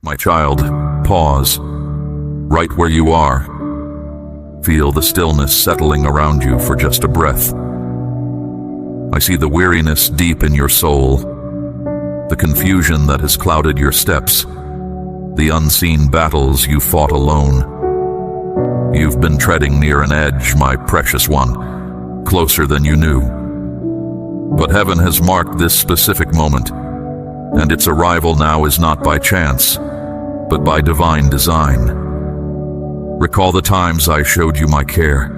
My child, pause, right where you are. Feel the stillness settling around you for just a breath. I see the weariness deep in your soul, the confusion that has clouded your steps, the unseen battles you fought alone. You've been treading near an edge, my precious one, closer than you knew. But heaven has marked this specific moment, and its arrival now is not by chance, but by divine design. Recall the times I showed you my care.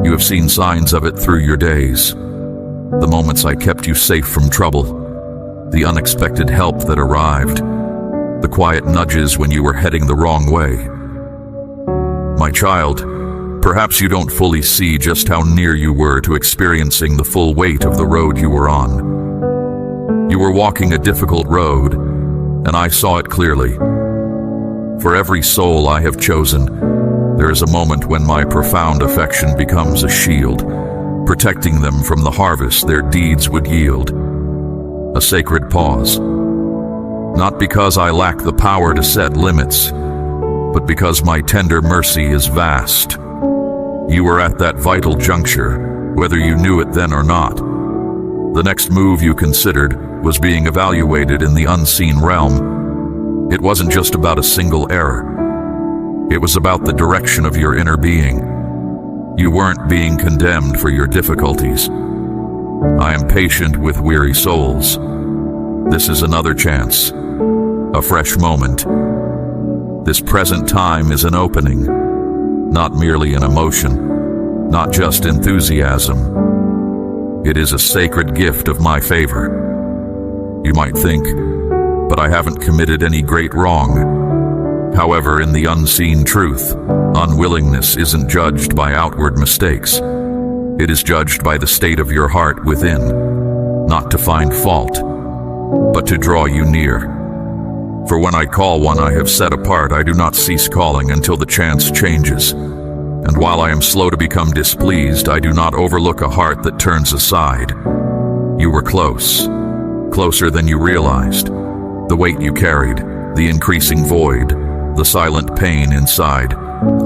You have seen signs of it through your days. The moments I kept you safe from trouble, the unexpected help that arrived, the quiet nudges when you were heading the wrong way. My child, perhaps you don't fully see just how near you were to experiencing the full weight of the road you were on. You were walking a difficult road, and I saw it clearly. For every soul I have chosen, there is a moment when my profound affection becomes a shield, protecting them from the harvest their deeds would yield. A sacred pause. Not because I lack the power to set limits, but because my tender mercy is vast. You were at that vital juncture, whether you knew it then or not. The next move you considered was being evaluated in the unseen realm. It wasn't just about a single error. It was about the direction of your inner being. You weren't being condemned for your difficulties. I am patient with weary souls. This is another chance, a fresh moment. This present time is an opening, not merely an emotion, not just enthusiasm. It is a sacred gift of my favor. You might think, but I haven't committed any great wrong. However, in the unseen truth, unwillingness isn't judged by outward mistakes. It is judged by the state of your heart within, not to find fault, but to draw you near. For when I call one I have set apart, I do not cease calling until the chance changes. And while I am slow to become displeased, I do not overlook a heart that turns aside. You were close, closer than you realized. The weight you carried, the increasing void, the silent pain inside,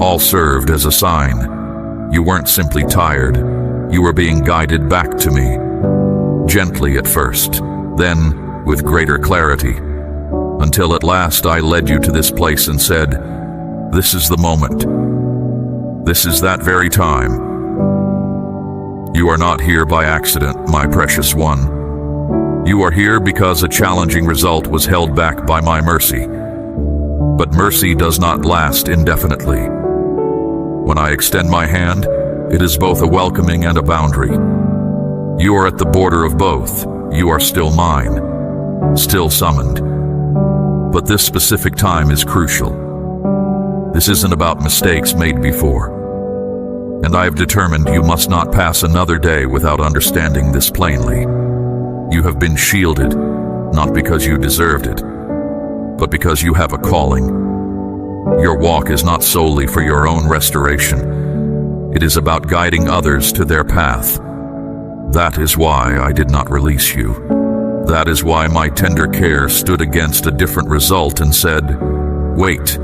all served as a sign. You weren't simply tired, you were being guided back to me. Gently at first, then with greater clarity, until at last I led you to this place and said, "This is the moment. This is that very time." You are not here by accident, my precious one. You are here because a challenging result was held back by my mercy. But mercy does not last indefinitely. When I extend my hand, it is both a welcoming and a boundary. You are at the border of both. You are still mine, still summoned. But this specific time is crucial. This isn't about mistakes made before. And I have determined you must not pass another day without understanding this plainly. You have been shielded, not because you deserved it, but because you have a calling. Your walk is not solely for your own restoration. It is about guiding others to their path. That is why I did not release you. That is why my tender care stood against a different result and said, "Wait."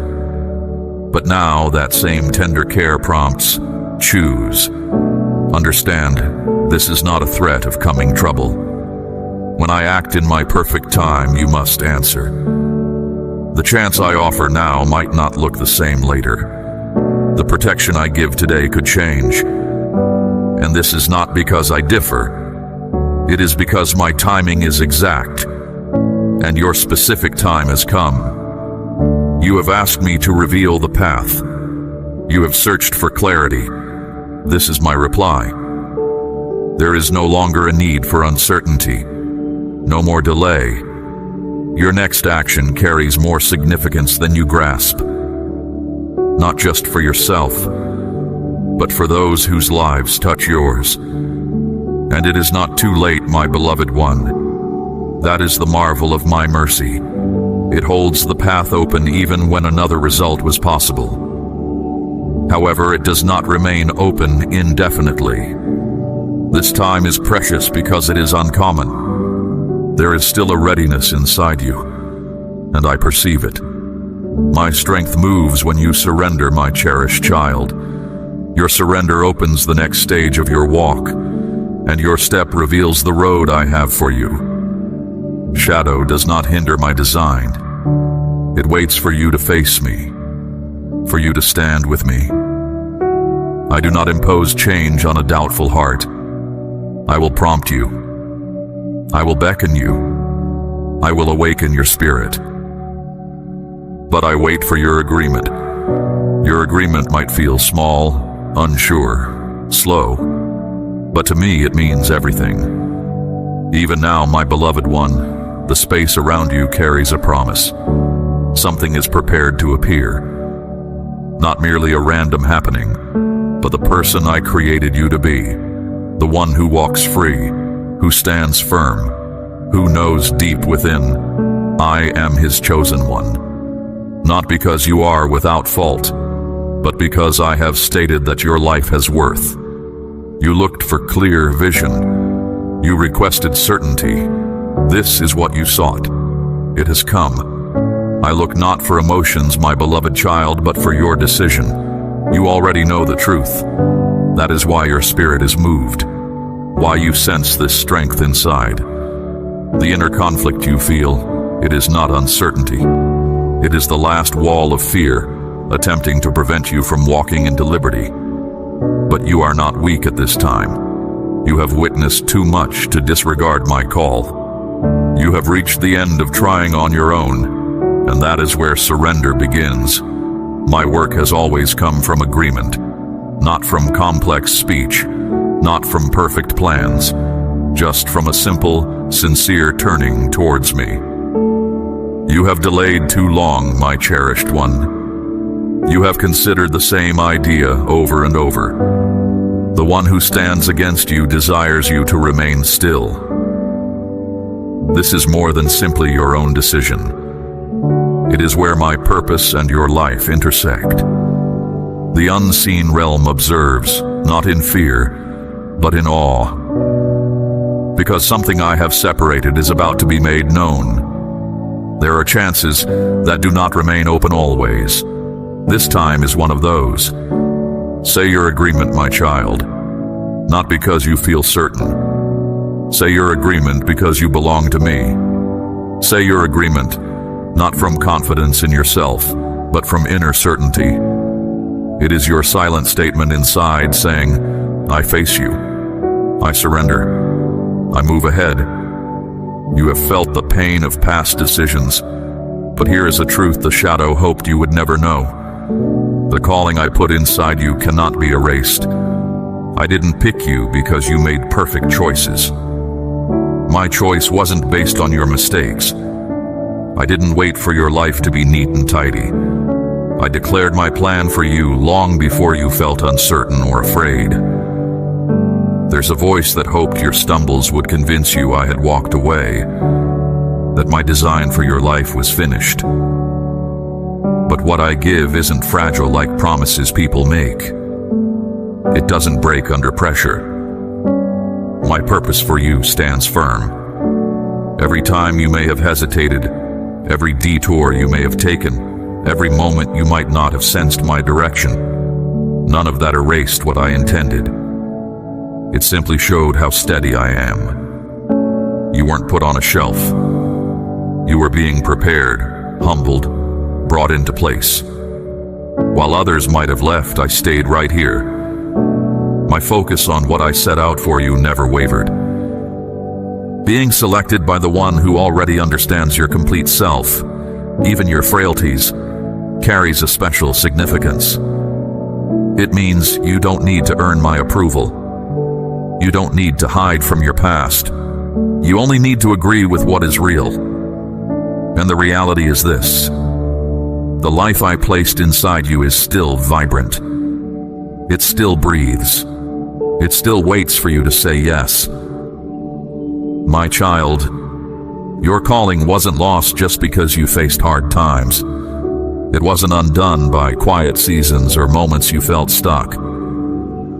But now that same tender care prompts, "Choose." Understand, this is not a threat of coming trouble. When I act in my perfect time, you must answer. The chance I offer now might not look the same later. The protection I give today could change. And this is not because I differ. It is because my timing is exact, and your specific time has come. You have asked me to reveal the path. You have searched for clarity. This is my reply. There is no longer a need for uncertainty. No more delay. Your next action carries more significance than you grasp. Not just for yourself, but for those whose lives touch yours. And it is not too late, my beloved one. That is the marvel of my mercy. It holds the path open even when another result was possible. However, it does not remain open indefinitely. This time is precious because it is uncommon. There is still a readiness inside you. and I perceive it. My strength moves when you surrender, my cherished child. Your surrender opens the next stage of your walk, and your step reveals the road I have for you. Shadow does not hinder my design. It waits for you to face me, for you to stand with me. I do not impose change on a doubtful heart. I will prompt you. I will beckon you. I will awaken your spirit. But I wait for your agreement. Your agreement might feel small, unsure, slow, but to me it means everything. Even now, my beloved one, the space around you carries a promise. Something is prepared to appear. Not merely a random happening, but the person I created you to be. The one who walks free, who stands firm, who knows deep within, I am his chosen one. Not because you are without fault, but because I have stated that your life has worth. You looked for clear vision. You requested certainty. This is what you sought. It has come. I look not for emotions, my beloved child, but for your decision. You already know the truth. That is why your spirit is moved, why you sense this strength inside. The inner conflict you feel, it is not uncertainty. It is the last wall of fear, attempting to prevent you from walking into liberty. But you are not weak at this time. You have witnessed too much to disregard my call. You have reached the end of trying on your own, and that is where surrender begins. My work has always come from agreement, not from complex speech, not from perfect plans, just from a simple, sincere turning towards me. You have delayed too long, my cherished one. You have considered the same idea over and over. The one who stands against you desires you to remain still. This is more than simply your own decision. It is where my purpose and your life intersect. The unseen realm observes, not in fear, but in awe. Because something I have separated is about to be made known. There are chances that do not remain open always. This time is one of those. Say your agreement, my child, not because you feel certain. Say your agreement because you belong to me. Say your agreement, not from confidence in yourself, but from inner certainty. It is your silent statement inside saying, I face you. I surrender. I move ahead. You have felt the pain of past decisions, but here is a truth the shadow hoped you would never know. The calling I put inside you cannot be erased. I didn't pick you because you made perfect choices. My choice wasn't based on your mistakes. I didn't wait for your life to be neat and tidy. I declared my plan for you long before you felt uncertain or afraid. There's a voice that hoped your stumbles would convince you I had walked away, that my design for your life was finished. But what I give isn't fragile like promises people make. It doesn't break under pressure. My purpose for you stands firm. Every time you may have hesitated, every detour you may have taken, every moment you might not have sensed my direction, none of that erased what I intended. It simply showed how steady I am. You weren't put on a shelf. You were being prepared, humbled, brought into place. While others might have left, I stayed right here. My focus on what I set out for you never wavered. Being selected by the one who already understands your complete self, even your frailties, carries a special significance. It means you don't need to earn my approval. You don't need to hide from your past. You only need to agree with what is real. And the reality is this: the life I placed inside you is still vibrant. It still breathes. It still waits for you to say yes. My child, your calling wasn't lost just because you faced hard times. It wasn't undone by quiet seasons or moments you felt stuck.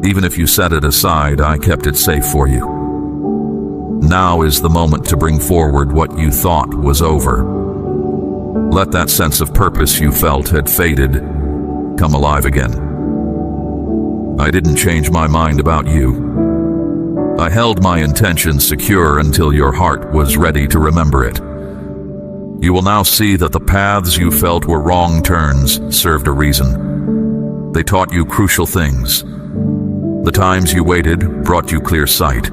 Even if you set it aside, I kept it safe for you. Now is the moment to bring forward what you thought was over. Let that sense of purpose you felt had faded come alive again. I didn't change my mind about you. I held my intentions secure until your heart was ready to remember it. You will now see that the paths you felt were wrong turns served a reason. They taught you crucial things. The times you waited brought you clear sight.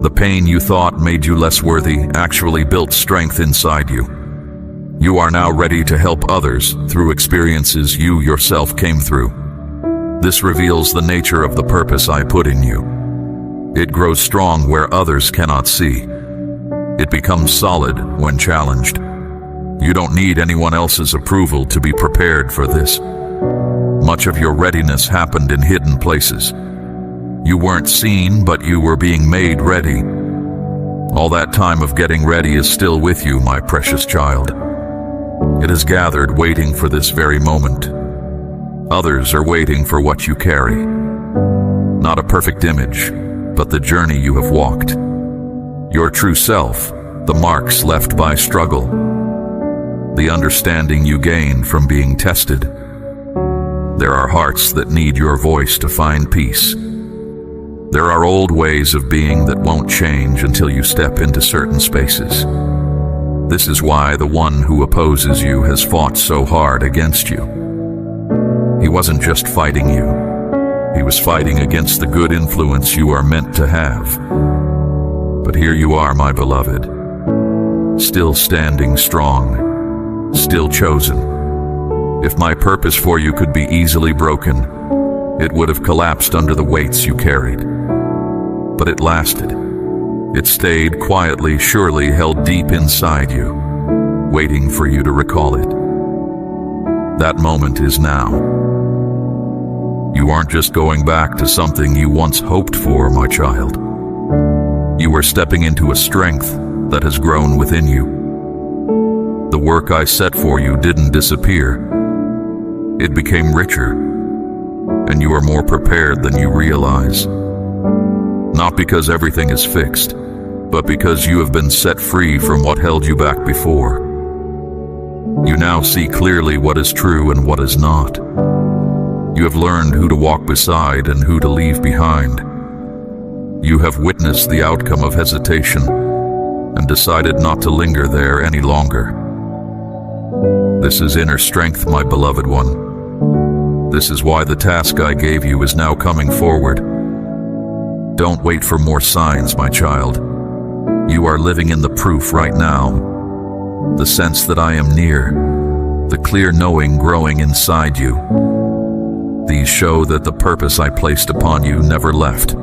The pain you thought made you less worthy actually built strength inside you. You are now ready to help others through experiences you yourself came through. This reveals the nature of the purpose I put in you. It grows strong where others cannot see. It becomes solid when challenged. You don't need anyone else's approval to be prepared for this. Much of your readiness happened in hidden places. You weren't seen, but you were being made ready. All that time of getting ready is still with you, my precious child. It is gathered waiting for this very moment. Others are waiting for what you carry. Not a perfect image, but the journey you have walked. Your true self, the marks left by struggle, the understanding you gained from being tested. There are hearts that need your voice to find peace. There are old ways of being that won't change until you step into certain spaces. This is why the one who opposes you has fought so hard against you. He wasn't just fighting you. He was fighting against the good influence you are meant to have. But here you are, my beloved, still standing strong, still chosen. If my purpose for you could be easily broken, it would have collapsed under the weights you carried. But it lasted. It stayed quietly, surely held deep inside you, waiting for you to recall it. That moment is now. You aren't just going back to something you once hoped for, my child. You are stepping into a strength that has grown within you. The work I set for you didn't disappear. It became richer, and you are more prepared than you realize. Not because everything is fixed, but because you have been set free from what held you back before. You now see clearly what is true and what is not. You have learned who to walk beside and who to leave behind. You have witnessed the outcome of hesitation and decided not to linger there any longer. This is inner strength, my beloved one. This is why the task I gave you is now coming forward. Don't wait for more signs, my child. You are living in the proof right now. The sense that I am near, the clear knowing growing inside you. These show that the purpose I placed upon you never left.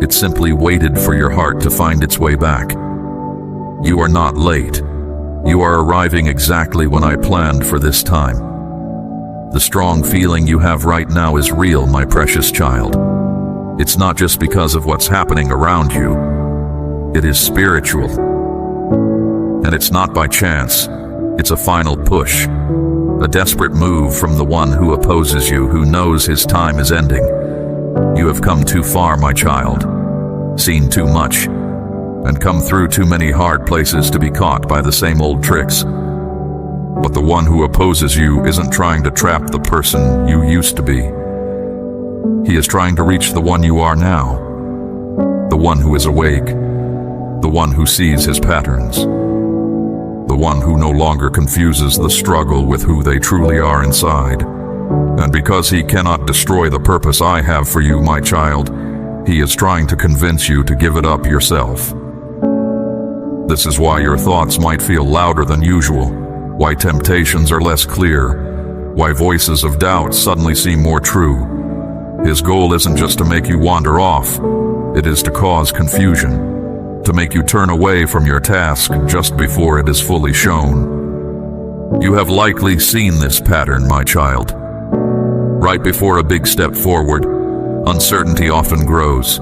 It simply waited for your heart to find its way back. You are not late. You are arriving exactly when I planned for this time. The strong feeling you have right now is real, my precious child. It's not just because of what's happening around you. It is spiritual. And it's not by chance. It's a final push. A desperate move from the one who opposes you, who knows his time is ending. You have come too far, my child, seen too much, and come through too many hard places to be caught by the same old tricks. But the one who opposes you isn't trying to trap the person you used to be. He is trying to reach the one you are now, the one who is awake, the one who sees his patterns, the one who no longer confuses the struggle with who they truly are inside. And because he cannot destroy the purpose I have for you, my child, he is trying to convince you to give it up yourself. This is why your thoughts might feel louder than usual, why temptations are less clear, why voices of doubt suddenly seem more true. His goal isn't just to make you wander off, it is to cause confusion, to make you turn away from your task just before it is fully shown. You have likely seen this pattern, my child. Right before a big step forward, uncertainty often grows.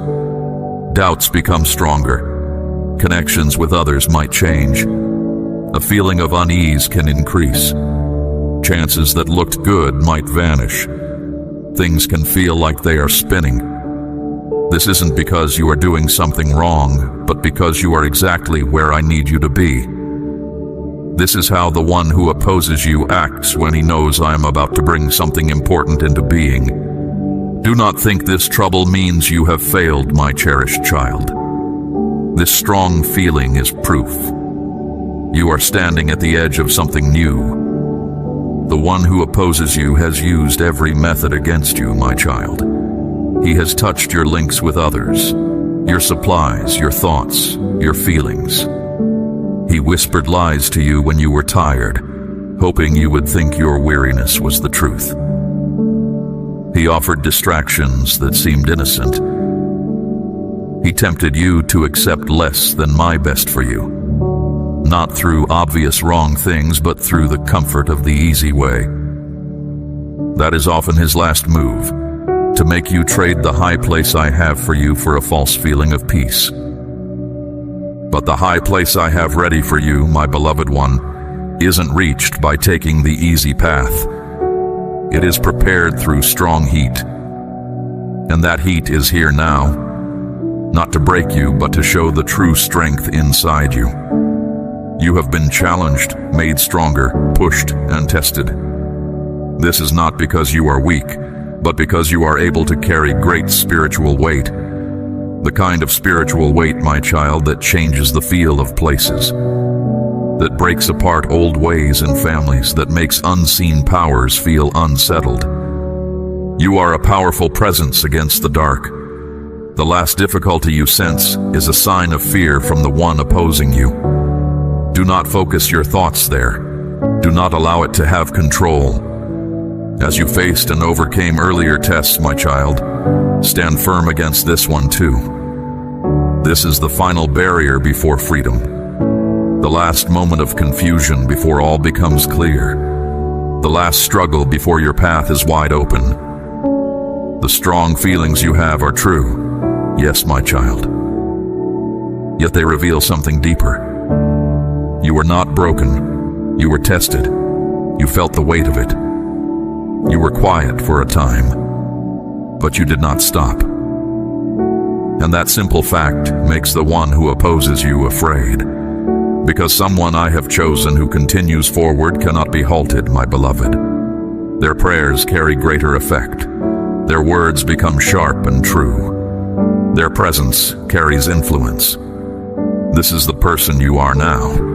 Doubts become stronger. Connections with others might change. A feeling of unease can increase. Chances that looked good might vanish. Things can feel like they are spinning. This isn't because you are doing something wrong, but because you are exactly where I need you to be. This is how the one who opposes you acts when he knows I am about to bring something important into being. Do not think this trouble means you have failed, my cherished child. This strong feeling is proof. You are standing at the edge of something new. The one who opposes you has used every method against you, my child. He has touched your links with others, your supplies, your thoughts, your feelings. He whispered lies to you when you were tired, hoping you would think your weariness was the truth. He offered distractions that seemed innocent. He tempted you to accept less than my best for you, not through obvious wrong things, but through the comfort of the easy way. That is often his last move, to make you trade the high place I have for you for a false feeling of peace. But the high place I have ready for you, my beloved one, isn't reached by taking the easy path. It is prepared through strong heat. And that heat is here now, not to break you, but to show the true strength inside you. You have been challenged, made stronger, pushed, and tested. This is not because you are weak, but because you are able to carry great spiritual weight. The kind of spiritual weight, my child, that changes the feel of places, that breaks apart old ways and families, that makes unseen powers feel unsettled. You are a powerful presence against the dark. The last difficulty you sense is a sign of fear from the one opposing you. Do not focus your thoughts there. Do not allow it to have control. As you faced and overcame earlier tests, my child, stand firm against this one too. This is the final barrier before freedom, the last moment of confusion before all becomes clear, the last struggle before your path is wide open. The strong feelings you have are true, yes, my child. Yet they reveal something deeper. You were not broken. You were tested. You felt the weight of it. You were quiet for a time, but you did not stop. And that simple fact makes the one who opposes you afraid, because someone I have chosen who continues forward cannot be halted, my beloved. Their prayers carry greater effect. Their words become sharp and true. Their presence carries influence. This is the person you are now.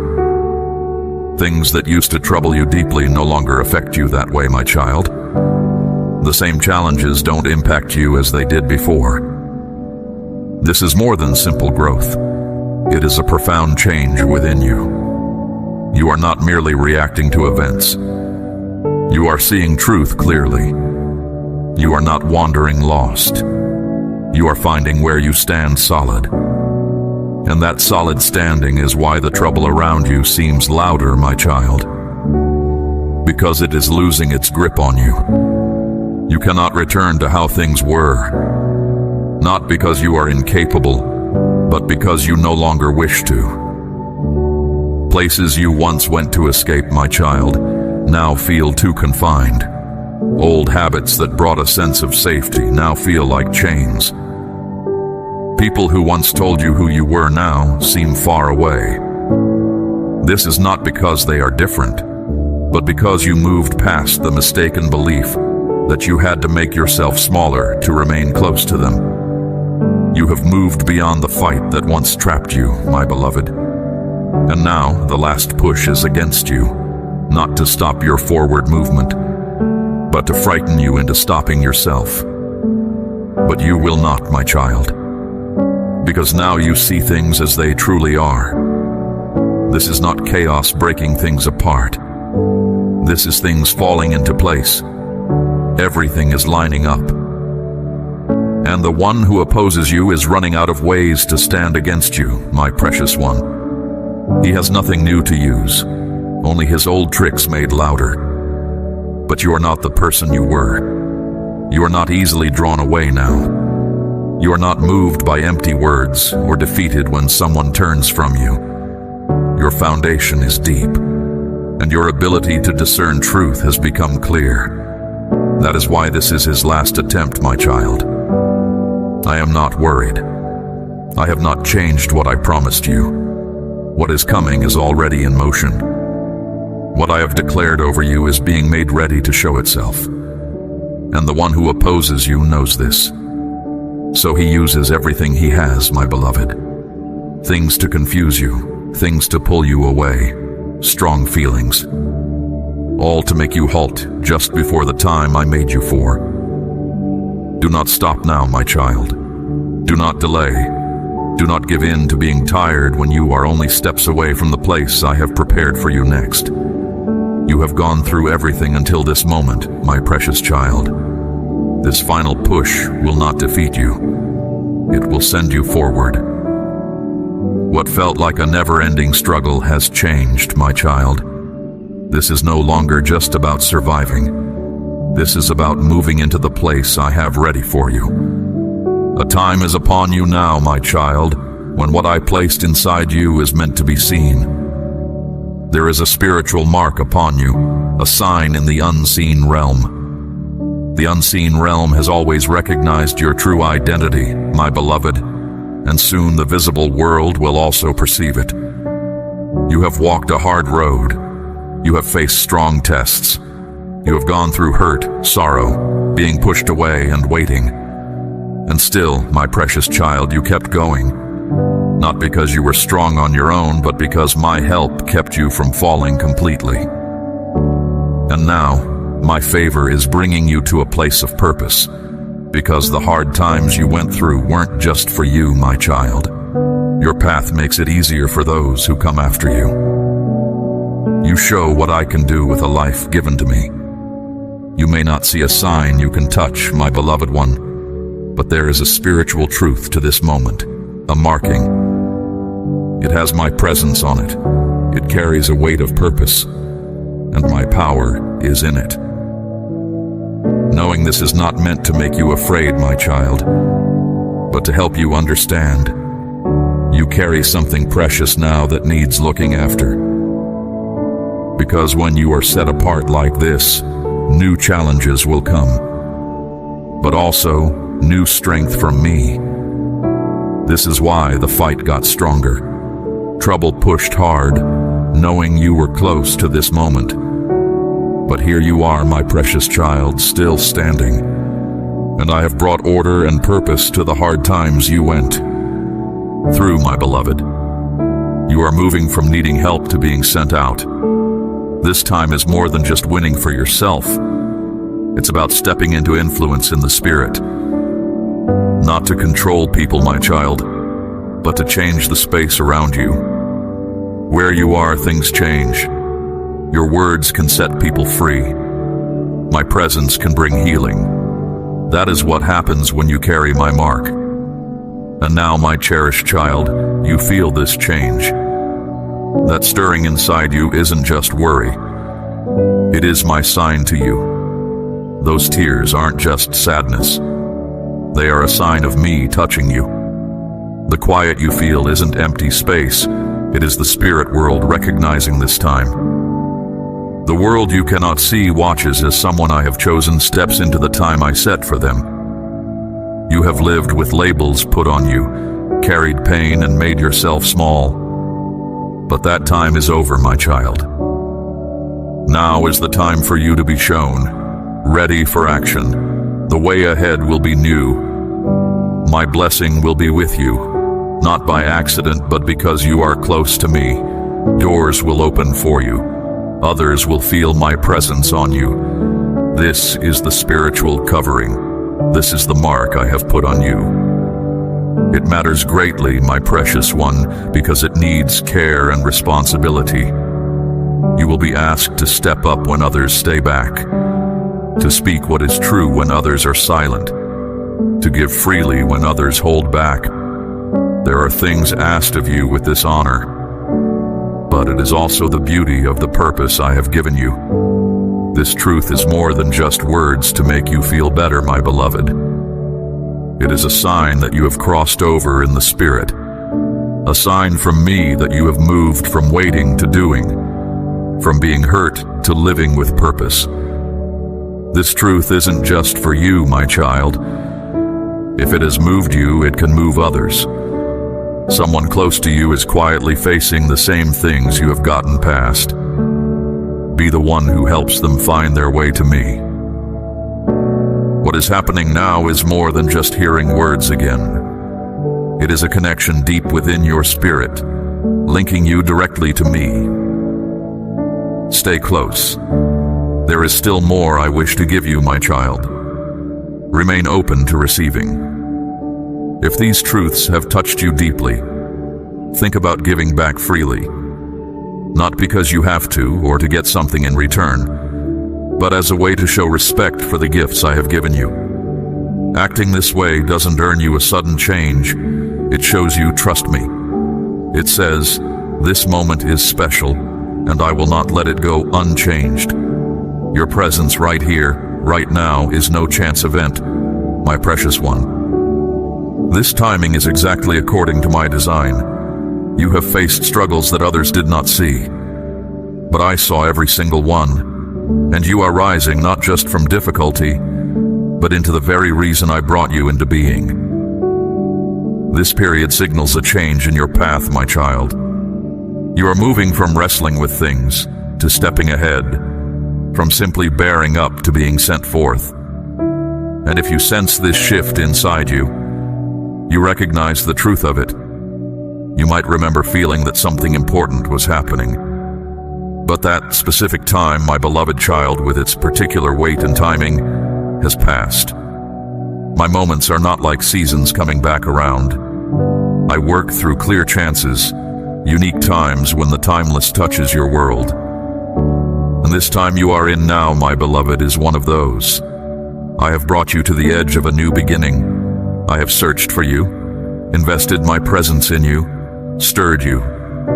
Things that used to trouble you deeply no longer affect you that way, my child. The same challenges don't impact you as they did before. This is more than simple growth. It is a profound change within you. You are not merely reacting to events. You are seeing truth clearly. You are not wandering lost. You are finding where you stand solid. And that solid standing is why the trouble around you seems louder, my child. Because it is losing its grip on you. You cannot return to how things were. Not because you are incapable, but because you no longer wish to. Places you once went to escape, my child, now feel too confined. Old habits that brought a sense of safety now feel like chains. People who once told you who you were now seem far away. This is not because they are different, but because you moved past the mistaken belief that you had to make yourself smaller to remain close to them. You have moved beyond the fight that once trapped you, my beloved. And now the last push is against you, not to stop your forward movement, but to frighten you into stopping yourself. But you will not, my child, because now you see things as they truly are. This is not chaos breaking things apart. This is things falling into place. Everything is lining up. And the one who opposes you is running out of ways to stand against you, my precious one. He has nothing new to use, only his old tricks made louder. But you are not the person you were. You are not easily drawn away now. You are not moved by empty words or defeated when someone turns from you. Your foundation is deep, and your ability to discern truth has become clear. That is why this is his last attempt, my child. I am not worried. I have not changed what I promised you. What is coming is already in motion. What I have declared over you is being made ready to show itself. And the one who opposes you knows this. So he uses everything he has, my beloved. Things to confuse you, things to pull you away, strong feelings, all to make you halt just before the time I made you for. Do not stop now, my child. Do not delay. Do not give in to being tired when you are only steps away from the place I have prepared for you next. You have gone through everything until this moment, my precious child. This final push will not defeat you. It will send you forward. What felt like a never-ending struggle has changed, my child. This is no longer just about surviving. This is about moving into the place I have ready for you. A time is upon you now, my child, when what I placed inside you is meant to be seen. There is a spiritual mark upon you, a sign in the unseen realm. The unseen realm has always recognized your true identity, my beloved, and soon the visible world will also perceive it. You have walked a hard road. You have faced strong tests. You have gone through hurt, sorrow, being pushed away and waiting. And still, my precious child, you kept going. Not because you were strong on your own, but because my help kept you from falling completely. And now, my favor is bringing you to a place of purpose, because the hard times you went through weren't just for you, my child. Your path makes it easier for those who come after you. You show what I can do with a life given to me. You may not see a sign you can touch, my beloved one, but there is a spiritual truth to this moment, a marking. It has my presence on it. It carries a weight of purpose, and my power is in it. Knowing this is not meant to make you afraid, my child, but to help you understand. You carry something precious now that needs looking after. Because when you are set apart like this, new challenges will come, but also new strength from me. This is why the fight got stronger. Trouble pushed hard, knowing you were close to this moment. But here you are, my precious child, still standing. And I have brought order and purpose to the hard times you went through, my beloved. You are moving from needing help to being sent out. This time is more than just winning for yourself. It's about stepping into influence in the spirit. Not to control people, my child, but to change the space around you. Where you are, things change. Your words can set people free. My presence can bring healing. That is what happens when you carry my mark. And now, my cherished child, you feel this change. That stirring inside you isn't just worry. It is my sign to you. Those tears aren't just sadness. They are a sign of me touching you. The quiet you feel isn't empty space. It is the spirit world recognizing this time. The world you cannot see watches as someone I have chosen steps into the time I set for them. You have lived with labels put on you, carried pain and made yourself small. But that time is over, my child. Now is the time for you to be shown, ready for action. The way ahead will be new. My blessing will be with you, not by accident, but because you are close to me. Doors will open for you. Others will feel my presence on you. This is the spiritual covering. This is the mark I have put on you. It matters greatly, my precious one, because it needs care and responsibility. You will be asked to step up when others stay back, to speak what is true when others are silent, to give freely when others hold back. There are things asked of you with this honor, but it is also the beauty of the purpose I have given you. This truth is more than just words to make you feel better, my beloved. It is a sign that you have crossed over in the spirit, a sign from me that you have moved from waiting to doing, from being hurt to living with purpose. This truth isn't just for you, my child. If it has moved you, it can move others. Someone close to you is quietly facing the same things you have gotten past. Be the one who helps them find their way to me. What is happening now is more than just hearing words again. It is a connection deep within your spirit, linking you directly to me. Stay close. There is still more I wish to give you, my child. Remain open to receiving. If these truths have touched you deeply, think about giving back freely. Not because you have to or to get something in return, but as a way to show respect for the gifts I have given you. Acting this way doesn't earn you a sudden change. It shows you trust me. It says, this moment is special, and I will not let it go unchanged. Your presence right here, right now, is no chance event, my precious one. This timing is exactly according to my design. You have faced struggles that others did not see, but I saw every single one, and you are rising not just from difficulty, but into the very reason I brought you into being. This period signals a change in your path, my child. You are moving from wrestling with things to stepping ahead, from simply bearing up to being sent forth. And if you sense this shift inside you, you recognize the truth of it. You might remember feeling that something important was happening. But that specific time, my beloved child, with its particular weight and timing, has passed. My moments are not like seasons coming back around. I work through clear chances, unique times when the timeless touches your world. And this time you are in now, my beloved, is one of those. I have brought you to the edge of a new beginning. I have searched for you, invested my presence in you, stirred you,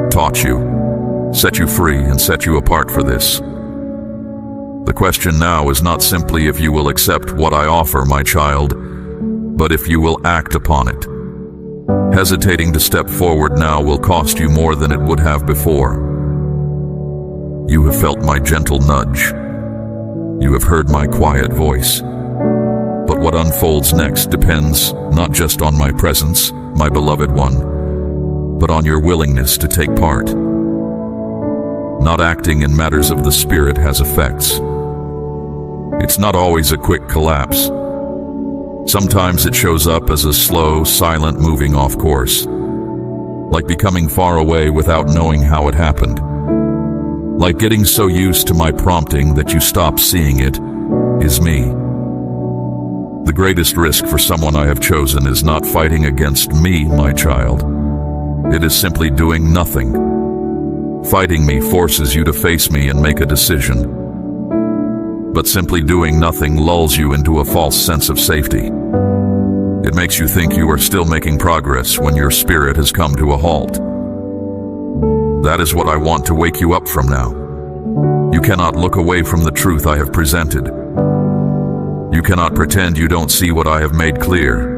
taught you, set you free, and set you apart for this. The question now is not simply if you will accept what I offer, my child, but if you will act upon it. Hesitating to step forward now will cost you more than it would have before. You have felt my gentle nudge. You have heard my quiet voice. But what unfolds next depends not just on my presence, my beloved one, but on your willingness to take part. Not acting in matters of the spirit has effects. It's not always a quick collapse. Sometimes it shows up as a slow, silent moving off course, like becoming far away without knowing how it happened, like getting so used to my prompting that you stop seeing it is me. The greatest risk for someone I have chosen is not fighting against me, my child. It is simply doing nothing. Fighting me forces you to face me and make a decision. But simply doing nothing lulls you into a false sense of safety. It makes you think you are still making progress when your spirit has come to a halt. That is what I want to wake you up from now. You cannot look away from the truth I have presented. You cannot pretend you don't see what I have made clear.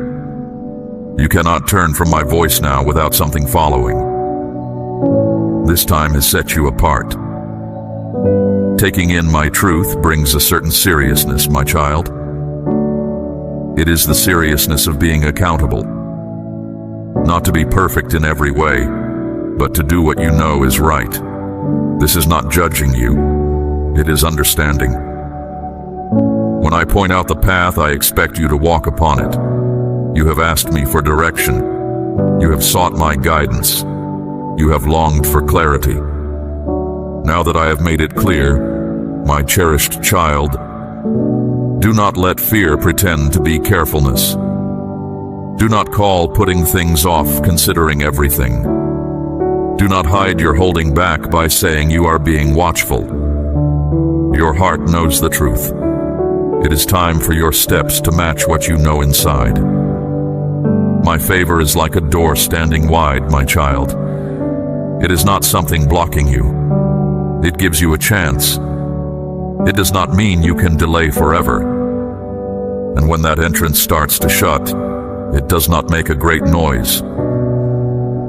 You cannot turn from my voice now without something following. This time has set you apart. Taking in my truth brings a certain seriousness, my child. It is the seriousness of being accountable. Not to be perfect in every way, but to do what you know is right. This is not judging you. It is understanding. When I point out the path, I expect you to walk upon it. You have asked me for direction. You have sought my guidance. You have longed for clarity. Now that I have made it clear, my cherished child, do not let fear pretend to be carefulness. Do not call putting things off considering everything. Do not hide your holding back by saying you are being watchful. Your heart knows the truth. It is time for your steps to match what you know inside. My favor is like a door standing wide, my child. It is not something blocking you. It gives you a chance. It does not mean you can delay forever. And when that entrance starts to shut, it does not make a great noise.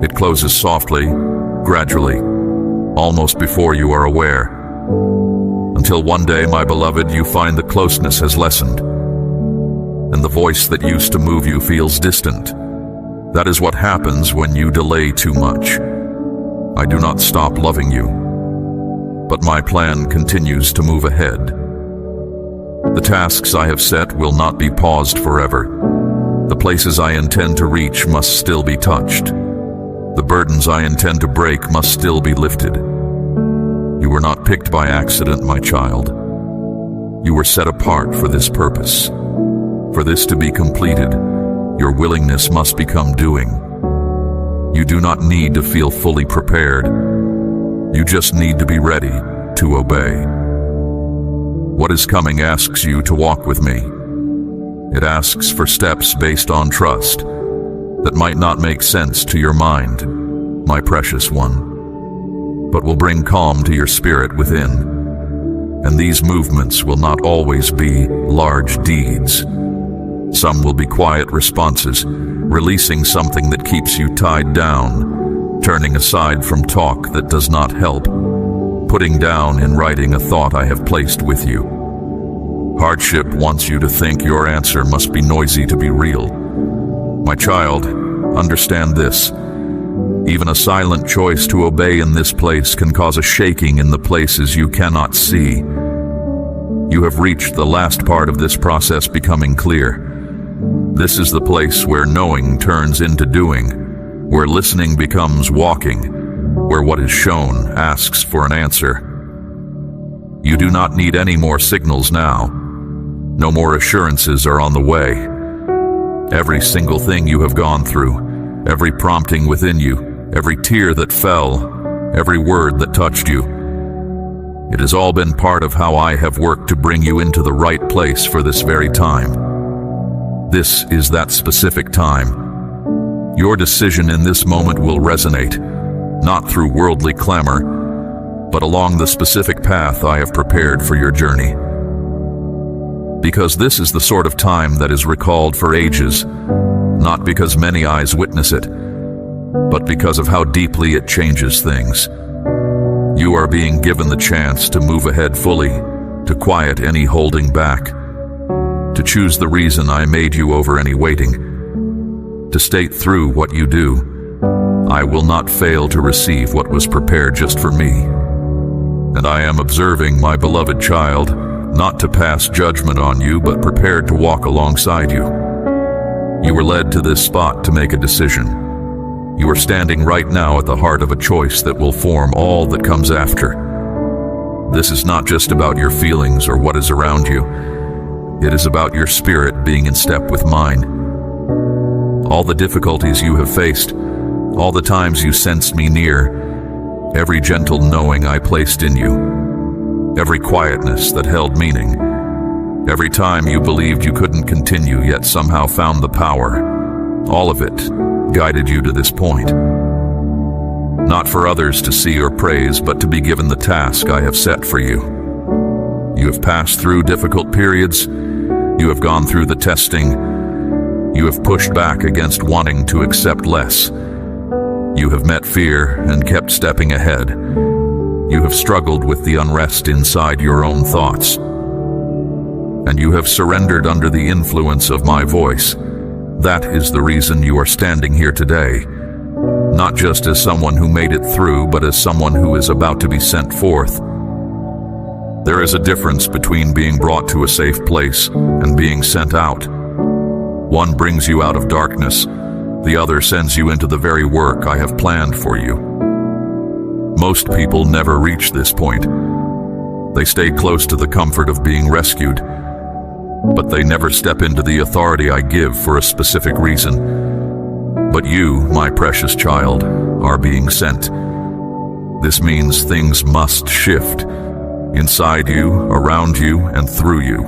It closes softly, gradually, almost before you are aware. Until one day, my beloved, you find the closeness has lessened, and the voice that used to move you feels distant. That is what happens when you delay too much. I do not stop loving you. but my plan continues to move ahead. The tasks I have set will not be paused forever. The places I intend to reach must still be touched. The burdens I intend to break must still be lifted. You were not picked by accident, my child. You were set apart for this purpose. For this to be completed, your willingness must become doing. You do not need to feel fully prepared. You just need to be ready to obey. What is coming asks you to walk with me. It asks for steps based on trust that might not make sense to your mind, my precious one, but will bring calm to your spirit within. And these movements will not always be large deeds. Some will be quiet responses, releasing something that keeps you tied down, turning aside from talk that does not help, putting down in writing a thought I have placed with you. Hardship wants you to think your answer must be noisy to be real. My child, understand this. Even a silent choice to obey in this place can cause a shaking in the places you cannot see. You have reached the last part of this process becoming clear. This is the place where knowing turns into doing, where listening becomes walking, where what is shown asks for an answer. You do not need any more signals now. No more assurances are on the way. Every single thing you have gone through, every prompting within you, every tear that fell, every word that touched you, it has all been part of how I have worked to bring you into the right place for this very time. This is that specific time. Your decision in this moment will resonate, not through worldly clamor, but along the specific path I have prepared for your journey. Because this is the sort of time that is recalled for ages, not because many eyes witness it, but because of how deeply it changes things. You are being given the chance to move ahead fully, to quiet any holding back, to choose the reason I made you over any waiting, to state through what you do. I will not fail to receive what was prepared just for me. And I am observing, my beloved child, not to pass judgment on you, but prepared to walk alongside you. You were led to this spot to make a decision. You are standing right now at the heart of a choice that will form all that comes after. This is not just about your feelings or what is around you. It is about your spirit being in step with mine. All the difficulties you have faced, all the times you sensed me near, every gentle knowing I placed in you, every quietness that held meaning, every time you believed you couldn't continue yet somehow found the power, all of it guided you to this point. Not for others to see or praise, but to be given the task I have set for you. You have passed through difficult periods. You have gone through the testing. You have pushed back against wanting to accept less. You have met fear and kept stepping ahead. You have struggled with the unrest inside your own thoughts. And you have surrendered under the influence of my voice. That is the reason you are standing here today. Not just as someone who made it through, but as someone who is about to be sent forth. There is a difference between being brought to a safe place and being sent out. One brings you out of darkness. The other sends you into the very work I have planned for you. Most people never reach this point. They stay close to the comfort of being rescued, but they never step into the authority I give for a specific reason. But you, my precious child, are being sent. This means things must shift. Inside you, around you, and through you.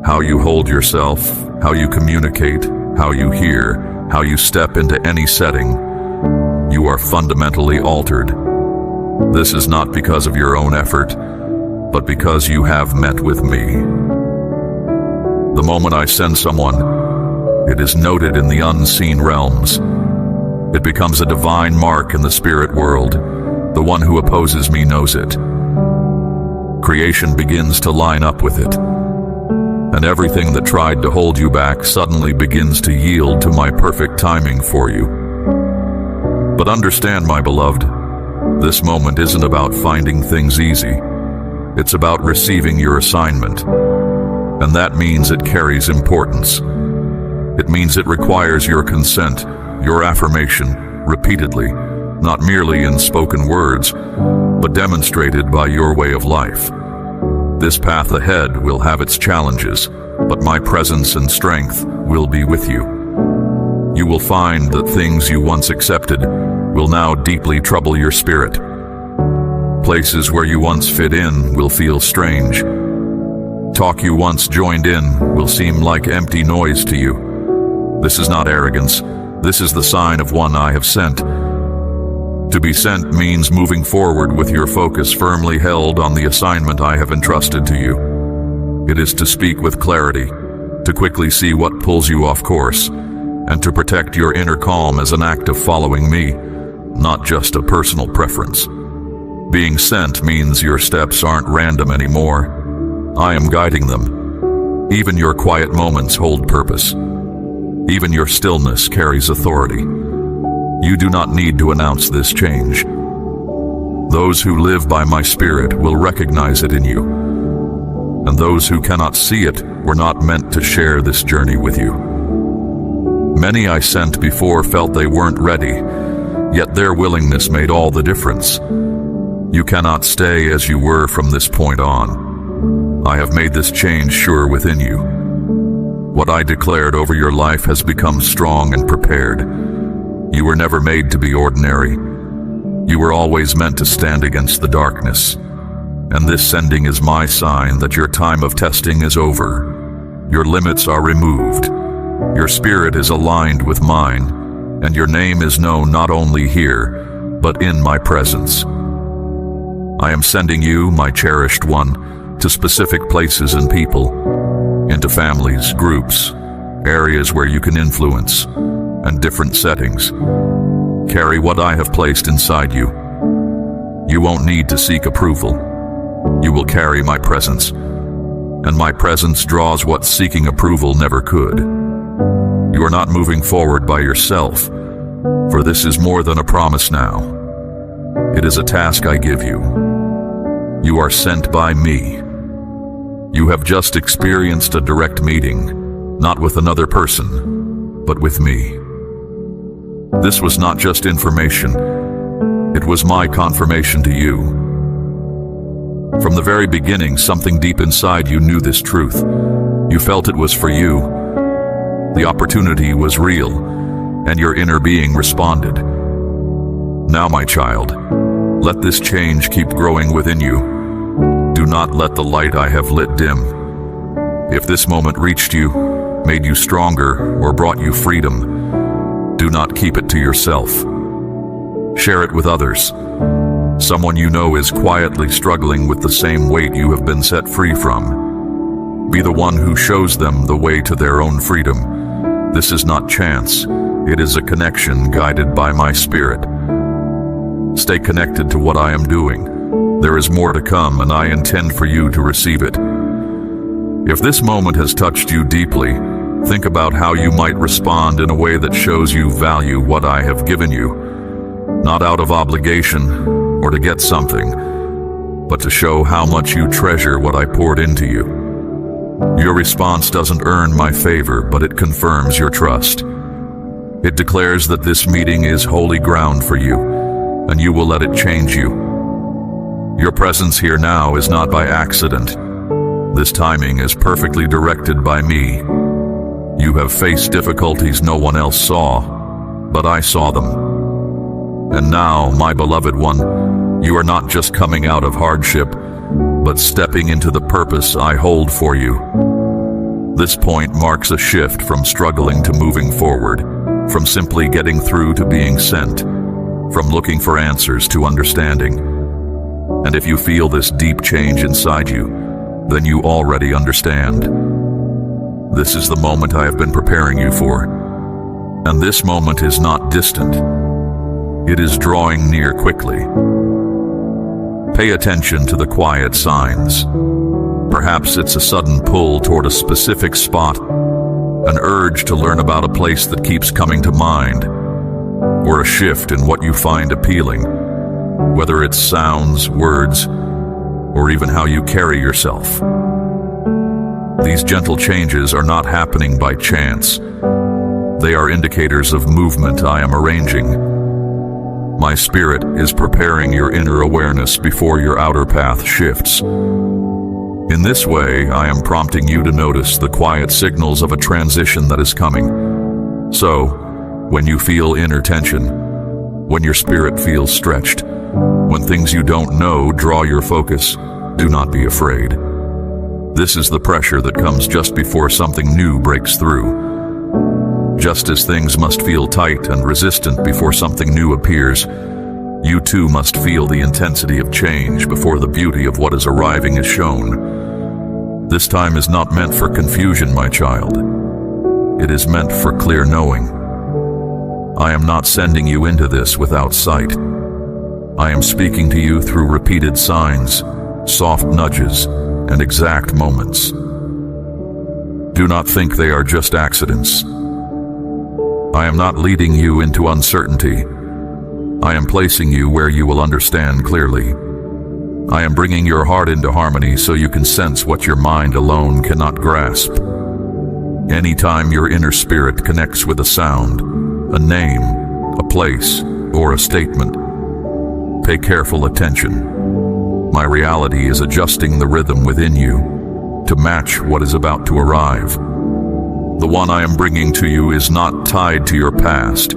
How you hold yourself, how you communicate, how you hear, how you step into any setting. You are fundamentally altered. This is not because of your own effort, but because you have met with me. The moment I send someone, it is noted in the unseen realms. It becomes a divine mark in the spirit world. The one who opposes me knows it. Creation begins to line up with it. And everything that tried to hold you back suddenly begins to yield to my perfect timing for you. But understand, my beloved, This moment isn't about finding things easy. It's about receiving your assignment. And that means it carries importance. It means it requires your consent, your affirmation, repeatedly, not merely in spoken words, but demonstrated by your way of life. This path ahead will have its challenges, but my presence and strength will be with you. You will find that things you once accepted will now deeply trouble your spirit. Places where you once fit in will feel strange. Talk you once joined in will seem like empty noise to you. This is not arrogance. This is the sign of one I have sent. To be sent means moving forward with your focus firmly held on the assignment I have entrusted to you. It is to speak with clarity, to quickly see what pulls you off course, and to protect your inner calm as an act of following me, not just a personal preference. Being sent means your steps aren't random anymore. I am guiding them. Even your quiet moments hold purpose. Even your stillness carries authority. You do not need to announce this change. Those who live by my spirit will recognize it in you. And those who cannot see it were not meant to share this journey with you. Many I sent before felt they weren't ready, yet their willingness made all the difference. You cannot stay as you were from this point on. I have made this change sure within you. What I declared over your life has become strong and prepared. You were never made to be ordinary. You were always meant to stand against the darkness. And this sending is my sign that your time of testing is over. Your limits are removed. Your spirit is aligned with mine, and your name is known not only here, but in my presence. I am sending you, my cherished one, to specific places and people, into families, groups, areas where you can influence, and different settings. Carry what I have placed inside you. You won't need to seek approval. You will carry my presence, and my presence draws what seeking approval never could. You are not moving forward by yourself, for this is more than a promise now. It is a task I give you. You are sent by me. You have just experienced a direct meeting, not with another person, but with me. This was not just information. It was my confirmation to you. From the very beginning, something deep inside you knew this truth. You felt it was for you. The opportunity was real, and your inner being responded. Now, my child, let this change keep growing within you. Do not let the light I have lit dim. If this moment reached you, made you stronger, or brought you freedom, do not keep it to yourself. Share it with others. Someone you know is quietly struggling with the same weight you have been set free from. Be the one who shows them the way to their own freedom. This is not chance. It is a connection guided by my spirit. Stay connected to what I am doing. There is more to come, and I intend for you to receive it. If this moment has touched you deeply, think about how you might respond in a way that shows you value what I have given you, not out of obligation or to get something, but to show how much you treasure what I poured into you. Your response doesn't earn my favor, but it confirms your trust. It declares that this meeting is holy ground for you, and you will let it change you. Your presence here now is not by accident. This timing is perfectly directed by me. You have faced difficulties no one else saw, but I saw them. And now, my beloved one, you are not just coming out of hardship, but stepping into the purpose I hold for you. This point marks a shift from struggling to moving forward, from simply getting through to being sent, from looking for answers to understanding. And if you feel this deep change inside you, then you already understand. This is the moment I have been preparing you for. And this moment is not distant. It is drawing near quickly. Pay attention to the quiet signs. Perhaps it's a sudden pull toward a specific spot, an urge to learn about a place that keeps coming to mind, or a shift in what you find appealing. whether it's sounds, words, or even how you carry yourself. These gentle changes are not happening by chance. They are indicators of movement I am arranging. My spirit is preparing your inner awareness before your outer path shifts. In this way, I am prompting you to notice the quiet signals of a transition that is coming. So, when you feel inner tension, when your spirit feels stretched, when things you don't know draw your focus, do not be afraid. This is the pressure that comes just before something new breaks through. Just as things must feel tight and resistant before something new appears, you too must feel the intensity of change before the beauty of what is arriving is shown. This time is not meant for confusion, my child. It is meant for clear knowing. I am not sending you into this without sight. I am speaking to you through repeated signs, soft nudges, and exact moments. Do not think they are just accidents. I am not leading you into uncertainty. I am placing you where you will understand clearly. I am bringing your heart into harmony so you can sense what your mind alone cannot grasp. Anytime your inner spirit connects with a sound, a name, a place, or a statement, pay careful attention. My reality is adjusting the rhythm within you to match what is about to arrive. The one I am bringing to you is not tied to your past.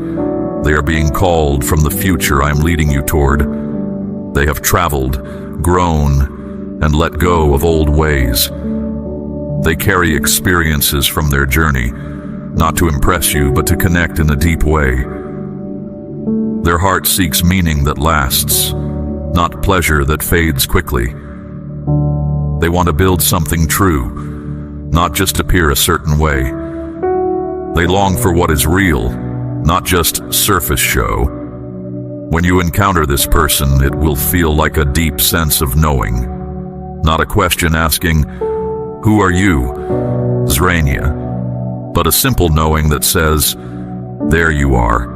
They are being called from the future I am leading you toward. They have traveled, grown, and let go of old ways. They carry experiences from their journey, not to impress you, but to connect in a deep way. Their heart seeks meaning that lasts, not pleasure that fades quickly. They want to build something true, not just appear a certain way. They long for what is real, not just surface show. When you encounter this person, it will feel like a deep sense of knowing, not a question asking, "Who are you, Zrania?" but a simple knowing that says, "There you are."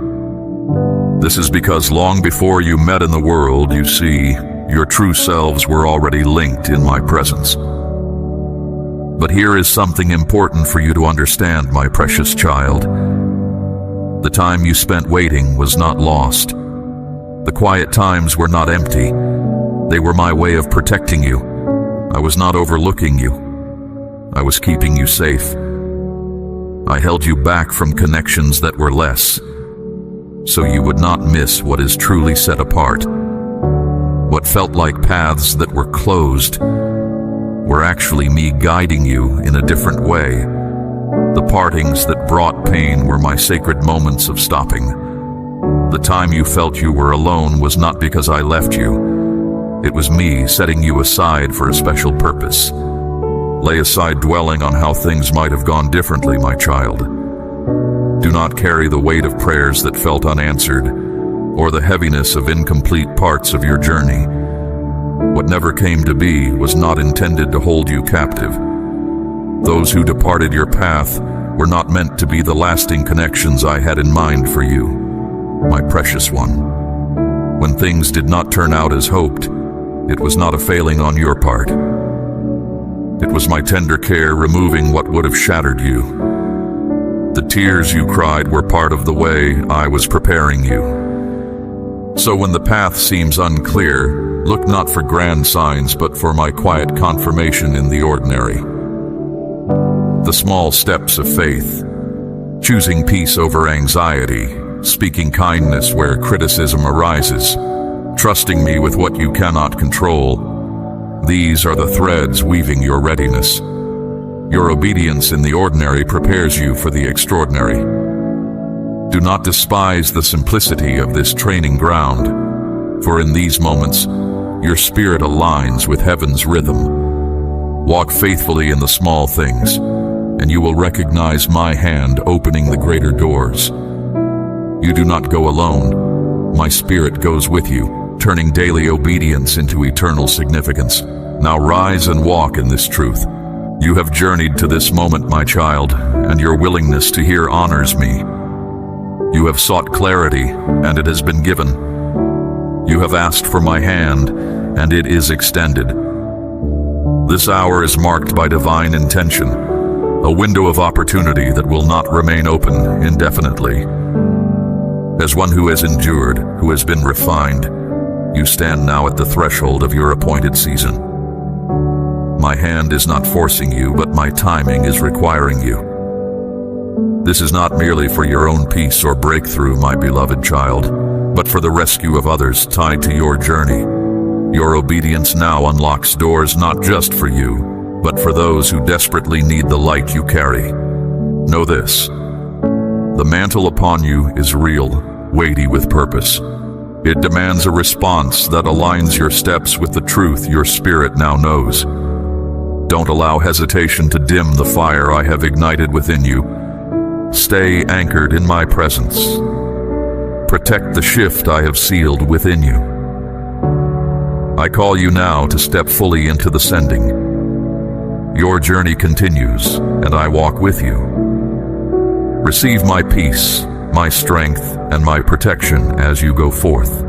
This is because long before you met in the world, you see, your true selves were already linked in my presence. But here is something important for you to understand, my precious child. The time you spent waiting was not lost. The quiet times were not empty. They were my way of protecting you. I was not overlooking you. I was keeping you safe. I held you back from connections that were less, so you would not miss what is truly set apart. What felt like paths that were closed were actually me guiding you in a different way. The partings that brought pain were my sacred moments of stopping. The time you felt you were alone was not because I left you. It was me setting you aside for a special purpose. Lay aside dwelling on how things might have gone differently, my child. Do not carry the weight of prayers that felt unanswered, or the heaviness of incomplete parts of your journey. What never came to be was not intended to hold you captive. Those who departed your path were not meant to be the lasting connections I had in mind for you, my precious one. When things did not turn out as hoped, it was not a failing on your part. It was my tender care removing what would have shattered you. The tears you cried were part of the way I was preparing you. So when the path seems unclear, look not for grand signs, but for my quiet confirmation in the ordinary. The small steps of faith, choosing peace over anxiety, speaking kindness where criticism arises, trusting me with what you cannot control. These are the threads weaving your readiness. Your obedience in the ordinary prepares you for the extraordinary. Do not despise the simplicity of this training ground, for in these moments, your spirit aligns with heaven's rhythm. Walk faithfully in the small things, and you will recognize my hand opening the greater doors. You do not go alone. My spirit goes with you, turning daily obedience into eternal significance. Now rise and walk in this truth. You have journeyed to this moment, my child, and your willingness to hear honors me. You have sought clarity, and it has been given. You have asked for my hand, and it is extended. This hour is marked by divine intention, a window of opportunity that will not remain open indefinitely. As one who has endured, who has been refined, you stand now at the threshold of your appointed season. My hand is not forcing you, but my timing is requiring you. This is not merely for your own peace or breakthrough, my beloved child, but for the rescue of others tied to your journey. Your obedience now unlocks doors not just for you, but for those who desperately need the light you carry. Know this: the mantle upon you is real, weighty with purpose. It demands a response that aligns your steps with the truth your spirit now knows. Don't allow hesitation to dim the fire I have ignited within you. Stay anchored in my presence. Protect the shift I have sealed within you. I call you now to step fully into the sending. Your journey continues, and I walk with you. Receive my peace, my strength, and my protection as you go forth.